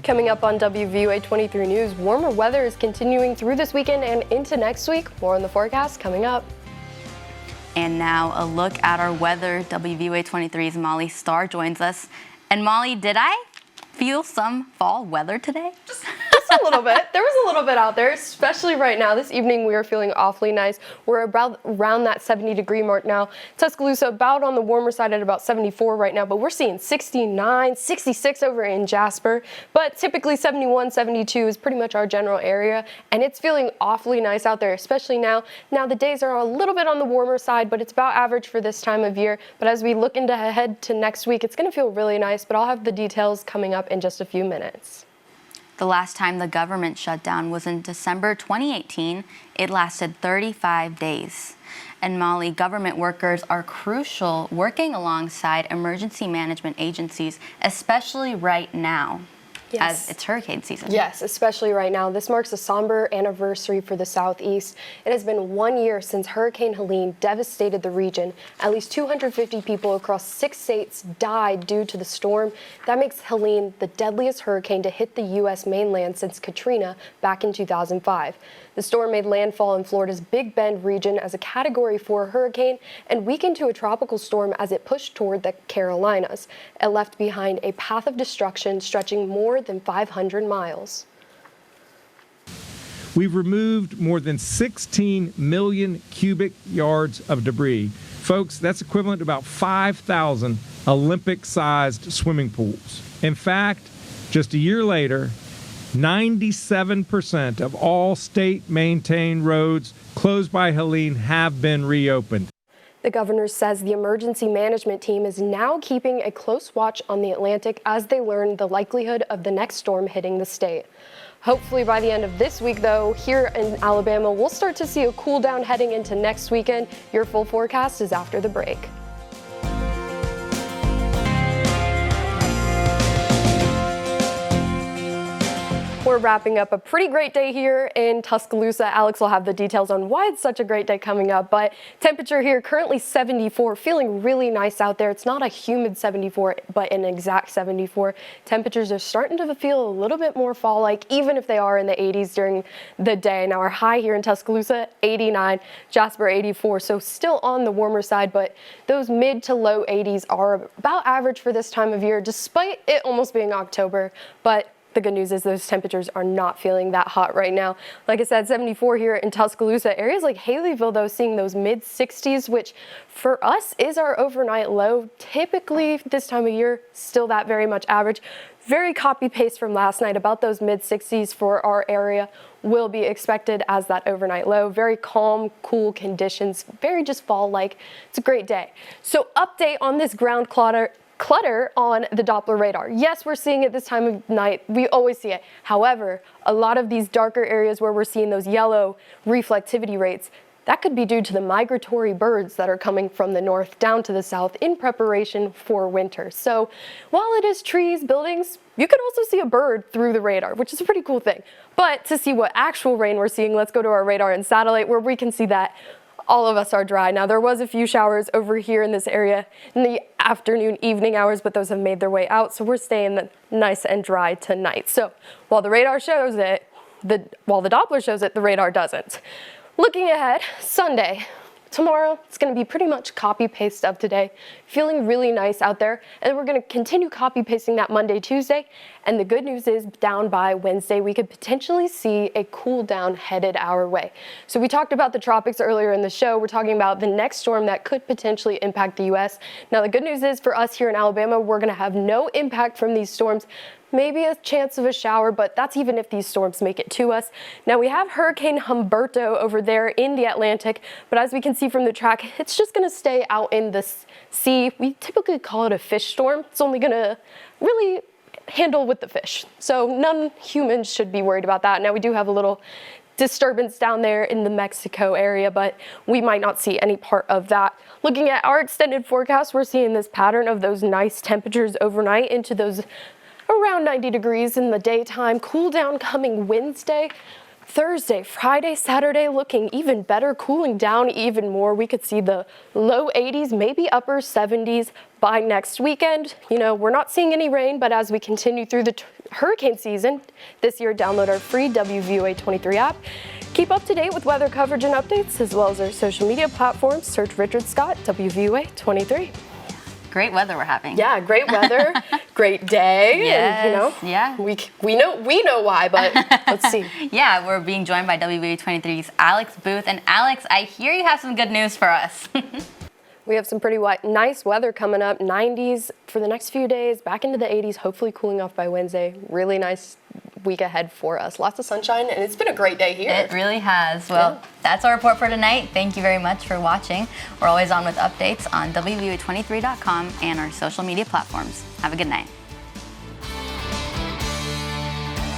Coming up on WVUA 23 News, warmer weather is continuing through this weekend and into next week. More on the forecast coming up. And now a look at our weather. WVUA 23's Molly Starr joins us. And Molly, did I feel some fall weather today? Just a little bit. There was a little bit out there, especially right now. This evening we are feeling awfully nice. We're about around that 70-degree mark now. Tuscaloosa about on the warmer side at about 74 right now, but we're seeing 69, 66 over in Jasper. But typically 71, 72 is pretty much our general area, and it's feeling awfully nice out there, especially now. Now the days are a little bit on the warmer side, but it's about average for this time of year. But as we look ahead to next week, it's going to feel really nice, but I'll have the details coming up in just a few minutes. The last time the government shut down was in December 2018. It lasted 35 days. And Molly, government workers are crucial working alongside emergency management agencies, especially right now. Yes. As it's hurricane season. Yes, especially right now. This marks a somber anniversary for the Southeast. It has been 1 year since Hurricane Helene devastated the region. At least 250 people across 6 states died due to the storm. That makes Helene the deadliest hurricane to hit the U.S. mainland since Katrina back in 2005. The storm made landfall in Florida's Big Bend region as a Category 4 hurricane and weakened to a tropical storm as it pushed toward the Carolinas. It left behind a path of destruction stretching more than 500 miles. We've removed more than 16 million cubic yards of debris. Folks, that's equivalent to about 5,000 Olympic-sized swimming pools. In fact, just a year later, 97% of all state-maintained roads closed by Helene have been reopened. The governor says the emergency management team is now keeping a close watch on the Atlantic as they learn the likelihood of the next storm hitting the state. Hopefully by the end of this week, though, here in Alabama, we'll start to see a cool down heading into next weekend. Your full forecast is after the break. We're wrapping up a pretty great day here in Tuscaloosa. Alex will have the details on why it's such a great day coming up, but temperature here currently 74, feeling really nice out there. It's not a humid 74, but an exact 74. Temperatures are starting to feel a little bit more fall-like, even if they are in the 80s during the day. Now our high here in Tuscaloosa, 89, Jasper 84, so still on the warmer side, but those mid to low 80s are about average for this time of year, despite it almost being October. But the good news is those temperatures are not feeling that hot right now. Like I said, 74 here in Tuscaloosa. Areas like Haleyville, though, seeing those mid 60s, which for us is our overnight low. Typically this time of year, still that very much average. Very copy paste from last night about those mid 60s for our area will be expected as that overnight low. Very calm, cool conditions, very just fall-like. It's a great day. So update on this ground clutter on the Doppler radar. Yes, we're seeing it this time of night. We always see it. However, a lot of these darker areas where we're seeing those yellow reflectivity rates, that could be due to the migratory birds that are coming from the north down to the south in preparation for winter. So while it is trees, buildings, you could also see a bird through the radar, which is a pretty cool thing. But to see what actual rain we're seeing, let's go to our radar and satellite where we can see that all of us are dry. Now, there was a few showers over here in this area in the afternoon, evening hours, but those have made their way out, so we're staying nice and dry tonight. So while the radar shows it, while the Doppler shows it, the radar doesn't. Looking ahead, Sunday. Tomorrow, it's going to be pretty much copy-paste of today. Feeling really nice out there. And we're going to continue copy-pasting that Monday, Tuesday. And the good news is down by Wednesday, we could potentially see a cool down headed our way. So we talked about the tropics earlier in the show. We're talking about the next storm that could potentially impact the U.S. Now, the good news is for us here in Alabama, we're going to have no impact from these storms. Maybe a chance of a shower, but that's even if these storms make it to us. Now we have Hurricane Humberto over there in the Atlantic, but as we can see from the track, it's just going to stay out in the sea. We typically call it a fish storm. It's only going to really handle with the fish. So none humans should be worried about that. Now we do have a little disturbance down there in the Mexico area, but we might not see any part of that. Looking at our extended forecast, we're seeing this pattern of those nice temperatures overnight into those around 90 degrees in the daytime. Cool down coming Wednesday. Thursday, Friday, Saturday looking even better, cooling down even more. We could see the low 80s, maybe upper 70s by next weekend. You know, we're not seeing any rain, but as we continue through the hurricane season this year, download our free WVUA 23 app. Keep up to date with weather coverage and updates, as well as our social media platforms. Search Richard Scott, WVUA 23. Great weather we're having. Yeah, great weather, great day. Yes, and, you know, yeah. we know why, but let's see. Yeah, we're being joined by WVUA 23's Alex Booth. And Alex, I hear you have some good news for us. We have some pretty nice weather coming up, 90s for the next few days, back into the 80s, hopefully cooling off by Wednesday. Really nice week ahead for us. Lots of sunshine, and it's been a great day here. It really has. Well, that's our report for tonight. Thank you very much for watching. We're always on with updates on WVUA23.com and our social media platforms. Have a good night.